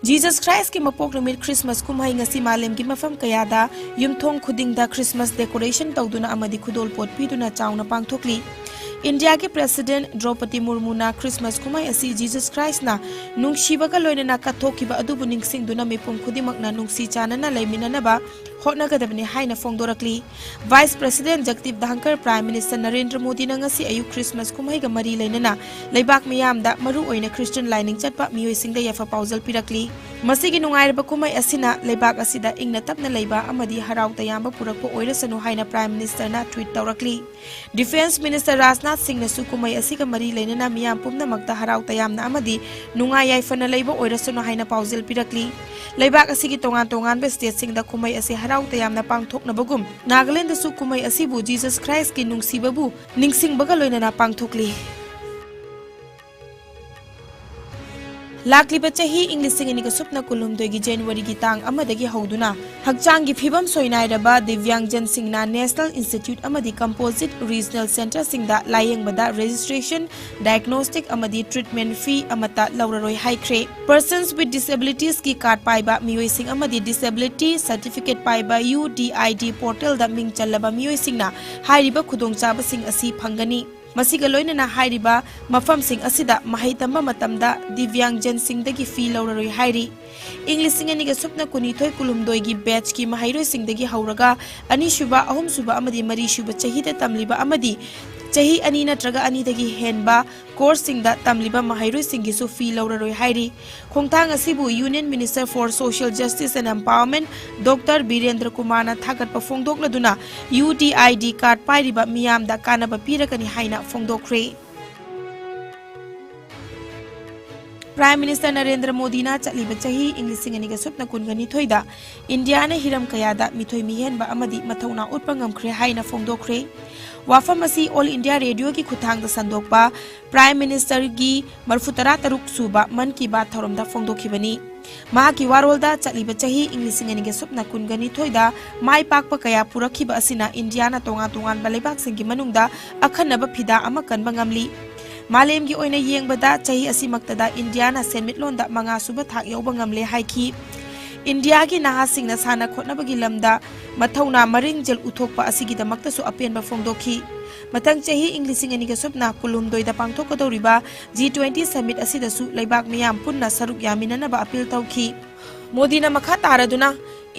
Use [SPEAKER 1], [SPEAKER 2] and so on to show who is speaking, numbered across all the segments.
[SPEAKER 1] Jesus Christ ki mapok numit Christmas kumhay nga si malem ki mafam kayada yumthong khuding da Christmas decoration tawduna amadi khudol pot piduna chawna pangthokli. India के president Droupadi Murmu ना Christmas कुमाई असी Jesus Christ ना नुंगसीबगा लोइना कथोकिबा अदुबु निंगसिंगदुना मिपुम खुदिमकना नुंगसी चानना लैमिननबा होटनागदबनि हाइना फोंदोरकली vice president Jagdeep Dhankhar prime minister Narendra Modi ना ngasi अयु क्रिसमस कुमाईगा मरी लैनना लैबाक मियामदा मरु ओइना क्रिश्चियन लाइनिंग चटपा मियोइसिंगदा यफा पाउजल पिरकली मसिगी नुंगाइरबा कुमाई असिना लैबाक असिदा इंगना तपना लैबा अमदी हराउ तयामबा पुरकपो ओइरसनु हाइना प्राइम मिनिस्टर ना ट्वीट तौरकली डिफेंस मिनिस्टर राजनाथ सिंह नसु कुमाई असिगा मरी लैनना मियाम पुमनमकता हराउ तयामना अमदी नुंगा याइफना लैबा ओइरसनु हाइना पाउजल पिरकली लैबाक असिगी तोंगान तोंगान स्टेट सिंगदा कुमाई असे हराउ तयामना पांगथोकनबगुम नागालैंड दसु कुमाई असिबु जीसस क्राइस्ट की नुंगसीबबु निंगसिंगबगा लोइना पांगथोकली लाक्लिबा चाही इंग्लिश इंगनी का सुपना कुलुमदोगी जनवरी की तांग अमदगी हौदुना हकचांग की फिबम सोइनाइरबा दिव्यांगजन सिंगना नेशनल इंस्टीट्यूट अमदी कंपोजिट रीजनल सेंटर सिंगदा लायेंगबदा रजिस्ट्रेशन डायग्नोस्टिक अमदी ट्रीटमेंट फी अमता लौररोय हाइख्रे पर्सन्स विद डिसेबिलिटीज की कार्ड पाइबा मियोय सिंग अमदी डिसेबिलिटी सर्टिफिकेट पाइबा UDID पोर्टल दा मिंग चल्लबा मियोय सिंगना हाइरिबा खुदोंचाबा सिंग असि फंगनी मसिगा लोइनना हाइरिबा मफम सिंग असिदा महै तंबा मतमदा दिव्यांगजन सिंगदगी फी लौररोय हाइरी इंग्लिश सिंगनी के सुपना कुनिथोय कुलुमदोयगी बैच की महिरोय सिंगदगी हौरगा अनिसुबा अहुमसुबा अमदी मरीसुबा चहीदा तमलिबा अमदी चाही अनी नत्रगा अनीदगी हेनबा कोर्स सिंगदा तमलिबा महिरोय सिंगिसु फी लौररोय हाइरी खोंगथांग असिबु union minister for social justice and empowerment doctor Birendra Kumar ना थागतपा फोंदोकलदुना UDID कार्ड पाइरिबा मियामदा कानबा पीरकनी हाइना फोंदोखरे प्राइम मिनिस्टर नरेंद्र मोदी ना चलीब चाही इंग्लिश सिंगनी के सुपना कुनगनी थोइदा इंडिया ने हिरम कयादा मिथोय मिहेनबा अमदी मथौना उतपा ngमख्रे हाइना फोंदोखरे वाफम असी ऑल इंडिया रेडियो की खुथांग संदोकपा प्राइम मिनिस्टर की मरफुतरा तरुक सुबा मन की बात थौरमदा फोंदोखिबनी माकी वारोलदा चलीब चाही इंग्लिश सिंगनी के सुपना कुनगनी थोइदा माई पाकपा कया पुरखिबा असिना इंडिया ना तोंगा तोंगान बलेबाक सिंगी मनुंगदा अखनबा फिदा अमा कनबा ngमली मालेम की ओइना येंगबदा चाही असिमक्तदा इंडिया ना सेनमिटलोंदा मंगा सुबा थाक यौबा ngमले हाइखी इंडिया की नहासिंगना साना खोटनबगी लमदा मथौना मरिंगजल उथोकपा असिगिदमक्तसु अपेनबा फोंदोखी मथंग चाही इंग्लिश सिंगनी के सुपना कुलुमदोइदा पांगथोकदौरिबा G20 समिट असिदसु लैबाक मियाम पुन्ना सरुक यामिननबा अपील तौखी मोदीना मखा तारदुना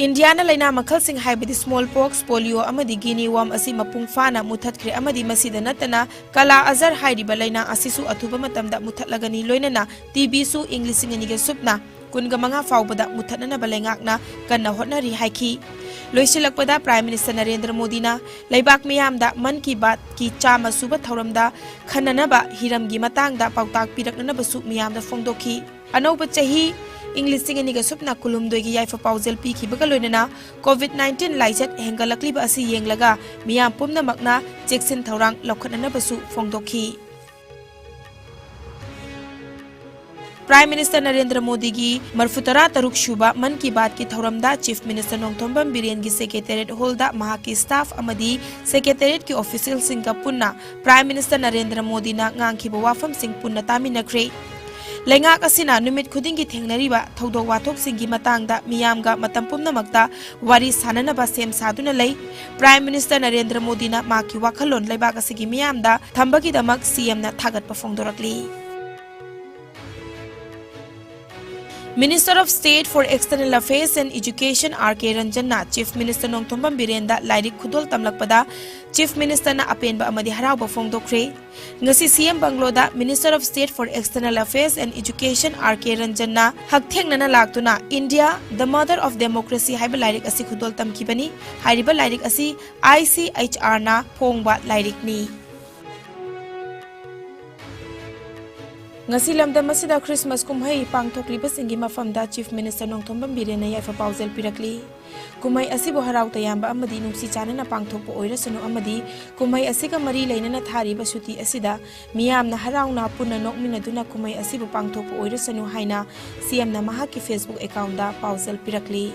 [SPEAKER 1] इंडिया ना लैना मखल सिंग हाइबदी स्मॉल पॉक्स पोलियो अमदी गिनी वॉर्म असी मपुंग फाना मुथतख्रे अमदी मसीदा नतना कला अजर हाइरिबा लैना असिसु अथुबा मतमदा मुथतलगनी लोइनना TB सु इंग्लिश सिंगनी के सुपना कुनगा मंगा फाउबदा मुथतनना बलेंगाकना कन्ना होटनरी हाइखी लोइसिलकपदा प्राइम मिनिस्टर नरेंद्र मोदी ना लैबाक मियामदा मन की बात की चामा सुबा थौरमदा खननबा हिरमगी मतंगदा पाउताक पिरकनबसु मियामदा फोंदोखी अनौबा चाही इंग्लिश सिंगनी के सुपना कुलुमदोगी याइफा पाउजल पीखिबगा लोइनना कोविड-19 लाइजत हेंगलकलिबा असि येंगलगा मियाम पुमनमकना चेक्सिन थौरांग लौखननबसु फोंदोखी प्राइम मिनिस्टर नरेंद्र मोदी की मरफुतरा तरुक शुबा मन की बात की थौरमदा चीफ मिनिस्टर नोंगथोंबम बिरेन की सेक्रेटेरिएट होलदा महाकी स्टाफ अमदी सेक्रेटेरिएट की ऑफिशियल सिंह का पुन्ना प्राइम मिनिस्टर नरेंद्र मोदी ना ngang वाफम सिंह पुन्ना तामिनख्रे लेंगाक असिना नुमित खुदिंग की थेंगनरिबा थौदोक वाथोक सिंगी मतंगदा मियामगा मतम पुमनमक्ता वारी साननबा सेम सादुना लई प्राइम मिनिस्टर नरेंद्र मोदी ना माकी वाखलोन लैबाक असिगी मियामदा थंबगीदमक CM ना थागतपा फोंदोरकली Minister of State for External Affairs and Education R.K. Ranjanna Chief Minister Nongthombam Birenda Lairik Khudol Tamlakpada Chief Minister na apenba amadi harauba fongdokre ngasi CM Bangloda Minister of State for External Affairs and Education R.K. Ranjanna hakthengna laktuna India the mother of democracy haiba lairik asi khudol tamkibani hairiba lairik asi ICHR na phongba lairik ni ngasi lamdam asida Christmas kumhai pangthokliba singi mafamda Chief Minister Nongthombam Birena yaifa pauzal pirakli kumai asibu harau tayamba amadi nungsi chanana pangthokpa oirasanu amadi kumai asiga mari leinana thariba suti asida miyamna harauna punna nokminaduna kumai asibu pangthokpa oirasanu haina CM na mahaki Facebook account da pauzal pirakli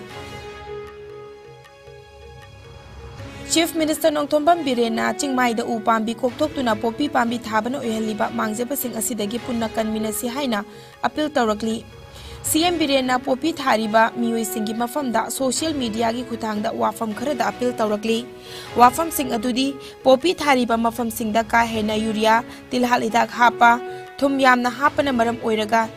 [SPEAKER 1] Chief Minister Nongthombam Birena Chingmai da upambi koktokuna popi pambi thabana oihaliba mangjeba sing asidagi punna kanminasi haina appeal tawrakli CM Birena Popi Thariba Mioi Singi Mafamda Social Media gi Khutangda Wafam Kharada appeal tawrakli Wafam Sing Adudi Popi Thariba Mafam Singda ka hena Urea Tilhal Hidak hapa Thum yamna hapana maram oiraga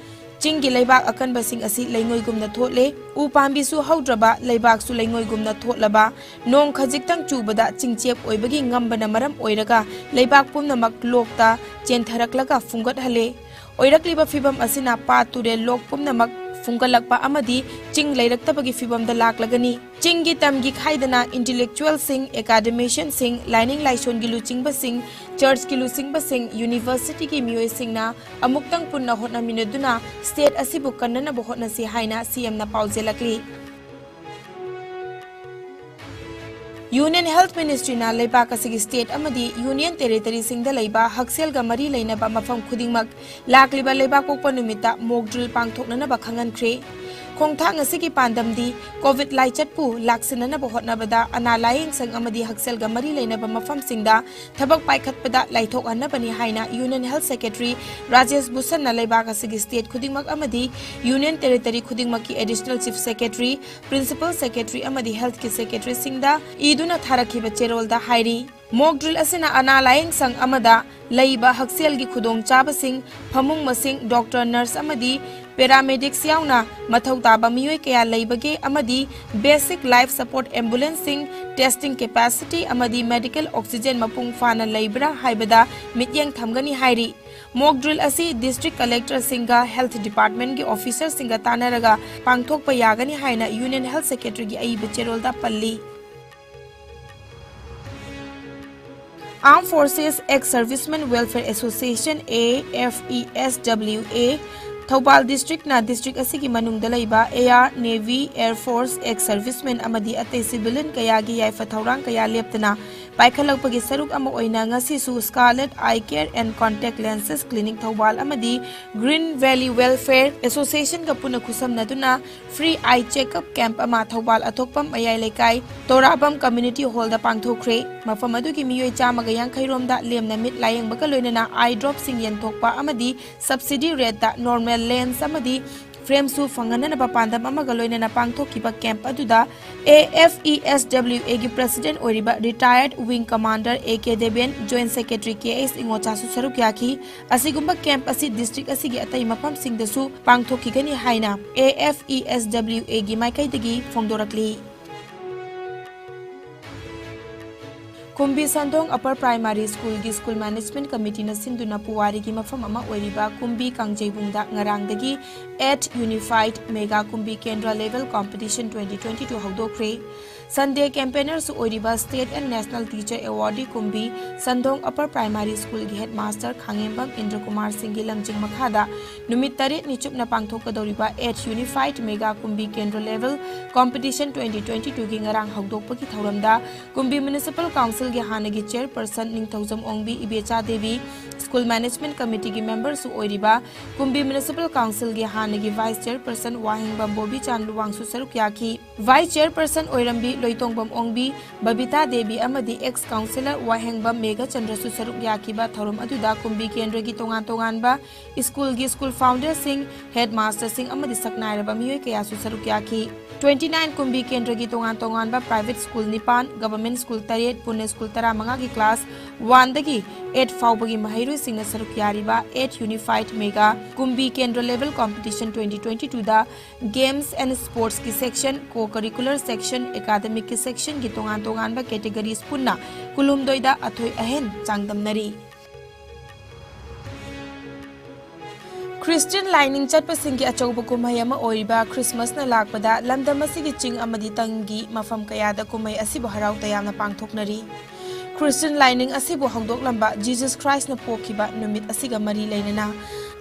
[SPEAKER 1] Chingi Laibak akan basing asi laingoi gumna thotle u pambi su haudraba laibak su laingoi gumna thotlaba nong khajiktang chubada chingchep oibagi ngambana maram oiraga laibak pumna mak lokta chentharaklaga fungat hale oirakliba fibam asina pa ture lok pumna mak fungalakpa amadi ching leiraktabagi fibam da laklagani chingi tamgi khaidana intellectual sing academician sing lining laishon gi luching ba sing church ki luching ba sing university ki mioi sing na amuktang punna hotna mineduna state asibu kannana bo hotna si haina CM na pauzelakli Union Health Ministry na leibak asigi state amadi Union Territory singda leiba haksel ga mari leinaba mafam khudingmak lakliba leibak pokpa numita mock drill pangthokna ba khangankhre khongthang asigi pandamdi covid lai chatpu laksinana ba hotnabada ana laing sang amadi haksel ga mari leinaba mafam singda thabak paikhatpada laithok annabani haina Union Health Secretary Rajesh Bhushan na leibak asigi state khudingmak amadi Union Territory khudingmak ki Additional Chief Secretary Principal Secretary amadi Health ki Secretary singda iduna tharakhiba cherol da hairi mock drill asina ana laing sang amada leiba haksel gi khudong chaba sing phamung masing doctor nurse amadi paramedics yauna mathau taba miyoi kaya leibage amadi basic life support ambulancing testing capacity amadi medical oxygen mapung fana leibra haibada mityang thamgani hairi mock drill asi district collector singa health department gi officer singa tanaraga pangthok pa yagani haina Union Health Secretary gi ai becherol da palli Armed Forces Ex-Servicemen Welfare Association AFESWA Thoubal District na District asigi manung dalaiba Air Navy Air Force Ex-Servicemen amadi atay civilian kaya gi yaifa thaurang kaya leptana paikhalakpagi saruk ama oina ngasi su Scarlet Eye Care and Contact Lenses Clinic Thoubal amadi Green Valley Welfare Association ka puna khusam naduna free eye checkup camp ama Thoubal athokpam ayai lekai Torabam Community Hall da pangthokre mafam adugi miyoi chamaga yankhairom da lemna mit layeng baga loinana eye drop sing yenthokpa amadi subsidy rate da normal lens amadi frame su fangana ba pandam amaga loinana pangthokiba camp aduda AFESWA gi president oriba retired wing commander AK Deben joint secretary KS Ingocha su saruk yaki asigumba camp asi district asigi atai mafam singda su pangthokigani haina AFESWA gi maikai dagi phongdorakli Kumbi Sandong Upper Primary School gi School Management Committee na sinduna puwari gi mafam ama oiriba Kumbi Kangjebungda ngarangdagi 8 Unified Mega Kumbi Kendra Level Competition 2022 hawdokre Sunday campaigners oiriba State and National Teacher Awardee Kumbi Sandong Upper Primary School gi Headmaster Khangembam Indra Kumar Singh gi lamjing makhada numit 8 ni chupna pangthokadoriba 8 Unified Mega Kumbi Kendra Level Competition 2022 gi ngarang hawdokpagi thauramda Kumbi Municipal Council gi hanagi chairperson Ningthaujam Ongbi Ibecha Devi School Management Committee gi member su oiriba Kumbi Municipal Council gi hanagi Vice Chairperson Wahingbam Bobi Chanluwang su saruk yaki Vice Chairperson oirambi Loitongbam Ongbi Babita Devi amadi ex councillor Wahingbam Mega Chandra su saruk yaki ba thorum aduda Kumbi Kendra gi tongan ba school gi school founder sing headmaster sing amadi saknairaba miyoi kaya su saruk yaki 29 Kumbi Kendra gi tongan ba private school Nipan government school Tariet Pune school Tara manga gi class 1 dagi 8 faubagi mahairu singna saruk yariba 8 Unified Mega Kumbi Kendra Level Competition 2022 da Games and Sports ki section co-curricular section academic ki section gi tongan ba categories punna kulumdoida athoi ahen changdamnari Christian lining chatpa singgi achauba kumai ama oiriba Christmas na lakpada lamdam asigi ching amadi tangi mafam kayada kumai asibu harau tayamna pangthoknari Christian lining asibu hawdok lamba Jesus Christ na pokiba numit asiga mari lainana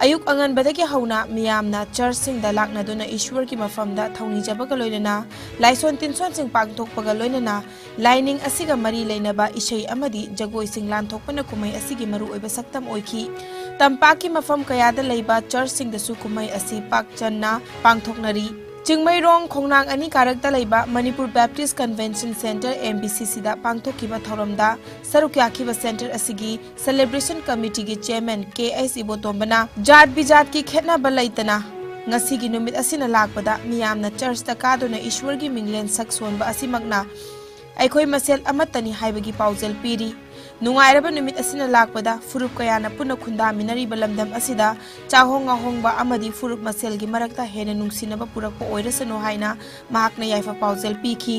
[SPEAKER 1] ayuk angan badagi hauna miyamna church sing da lakna dona Ishwar ki mafamda thawni jabaga loinana laison tinson sing pangthokpaga loinana lining asiga mari lainaba ishai amadi jagoi sing lanthokpana kumai asigi maru oiba saktam oiki Tampaki mafam kayada leiba church sing da su kumai asi pak channa pangthoknari Chingmairong Khongnang ani karakta leiba Manipur Baptist Convention Center MBCC da pangthokiba thoramda sarukyakiba center asigi celebration committee gi chairman KS Ibotombana jat bijat ki khetna balaitana ngasi gi numit asina lakpada miyamna church ta kaduna ishwar gi minglen sak sonba asimakna aikhoi masel amatani haibagi paujal piri nungairaba numit asina lakpada furup kayana puna khunda minari balamdam asida chahonga hongba amadi furup masel gi marakta hena nungsinaba purakpa oirasano haina mahakna yaifa paujal piki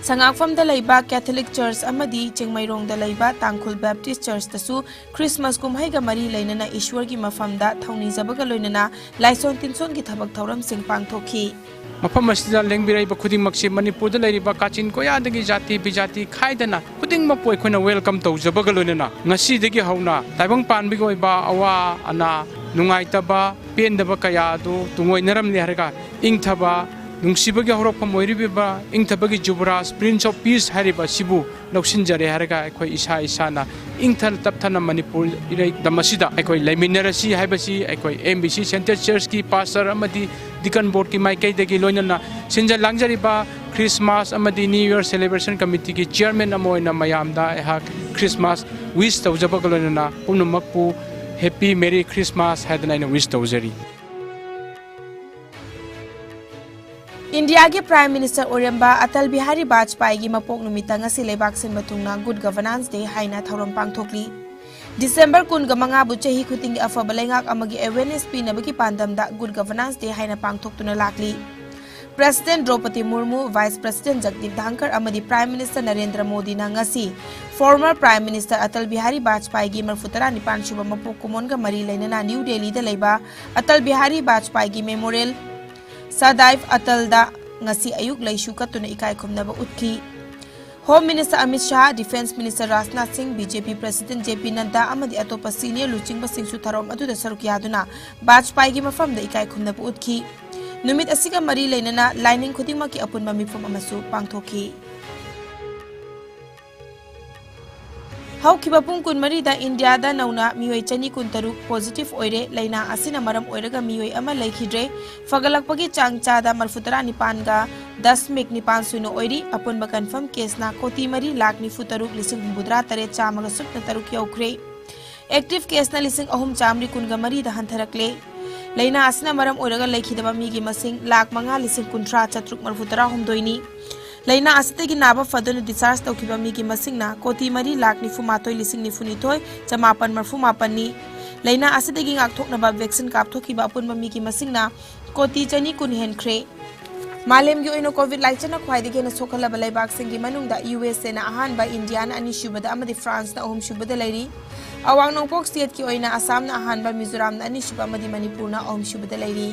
[SPEAKER 1] sangakfam da leiba catholic church amadi chengmairong da leiba tangkhul baptist church tasu christmas kumhai ga mari leinana ishwar gi mafamda thauni jabaga loinana laison tinson gi thabak thauram sing pangthokhi
[SPEAKER 2] मफम असिदा लेंबिराइबा खुदिंगमक्से मणिपुरदा लैरिबा काचिन कोयादगी जाति बिजाति खाइदना खुदिंगमक अखोइना welcome तौजबगा लोइनना ngasiदगी हौना ताइबंग पानबिगि ओइबा अवा अना नुंगाइतबा पेंदबा कयादो तुंगोइनरमनि हरगा इंगथबा नुंसिबगी हौरकफम ओइरिबिबा इंगथबगी जुबराज प्रिंस ऑफ पीस हरिबा सिबु लौसिनजरे हरगा अखोइ इसा इसाना इंगथल तपथना मणिपुर इरै दमसिदा अखोइ लेमिनरसी हाइबसी अखोइ एमबीसी सेंटर चर्च की पास्टर अमदी डिकन बोर्ड की माइकैदगी लोइनना सिंजा लांगजरिबा क्रिसमस अमदी न्यू ईयर सेलिब्रेशन कमिटी की चेयरमैन अमोइना मयामदा एहा क्रिसमस विश तौजबग लोइनना पुनुमकपु हैप्पी मेरी क्रिसमस हैदनाइना विश तौजरी
[SPEAKER 1] इंडिया के प्राइम मिनिस्टर ओरंबा अटल बिहारी वाजपेयी की मपोक नुमिता ngasi लेबाक सिन मतुंगना गुड गवर्नेंस डे हाइना थौरम पांगथोकली डिसेंबर 15 बु चही खुतिंग अफब लेंगाक अमगी अवेयरनेस पिनबगी पांदमदा गुड गवर्नेंस डे हाइना पांगथोकतुना लाकली president Droupadi Murmu vice president Jagdeep Dhankhar अमदी प्राइम मिनिस्टर नरेंद्र मोदी ना ngasi former prime minister Atal Bihari Vajpayee की 39 सुब मपोक कुमोनगा मरी लेना न्यू दिल्ली दा लेबा अटल बिहारी वाजपेयी की मेमोरियल सदैव अटल दा ngasi ayuk laisu katuna ikai khumnaba utki home minister Amit Shah defence minister Rajnath Singh BJP president JP Nadda अमदी अतोप सीनियर लुचिंग सिंह थरम अदुदा सरुक यादुना वाजपेयी की मफम दा इकाई खुमनब उत्खी नुमित असिगा मरी लेनना लाइनिंग खुदिंगमकी अपुनबा मिफम अमसु पांगथोखी हौखिबा पुंग कुनमरी दा इंडिया दा नौना मियोय चनी कुनतरुक पॉजिटिव ओइरे लैना असिना मरम ओइरगा मियोय अमा लैखिद्रे फगलकपगी चांगचादा मरफुतरा निपानगा 10.9 ओइरी अपुनबा कन्फर्म केसना कोटी मरी लाख निफुतरुक लिसिंग हुंबुद्रा तरे चामगा सुपना तरुक यौख्रे एक्टिव केसना लिसिंग अहुम चामरी कुनगा मरी दा हंथरकले लैना असिना मरम ओइरगा लैखिदबा मिगी मसिंग लाख मंगा लिसिंग कुंट्रा चत्रुक मरफुतरा हुमदोइनी लैना असितगी नाबा फदन डिस्चार्ज तौखिबा मिगी मसिंगना कोटी मरी लाख निफुमातोय लिसिंग निफुनिथोय चमापन मरफुमापननी लैना असितगी गाकथोकनबा वैक्सीन कापथोखिबा अपुनबा मिगी मसिंगना कोटी चनी कुन हेनख्रे मालेमगी ओइनो कोविड लाइचना ख्वाइदगी हेना सोखलबा लैबाकसिंगी मनुंगदा यूएसए ना अहानबा इंडिया ना अनिसुबदा अमदी फ्रांस ना अहुमसुबदा लैरी अवांग नोंपोक स्टेट की ओइना असम ना अहानबा मिजोरम ना अनिसुबा अमदी मणिपुर ना अहुमसुबदा लैरी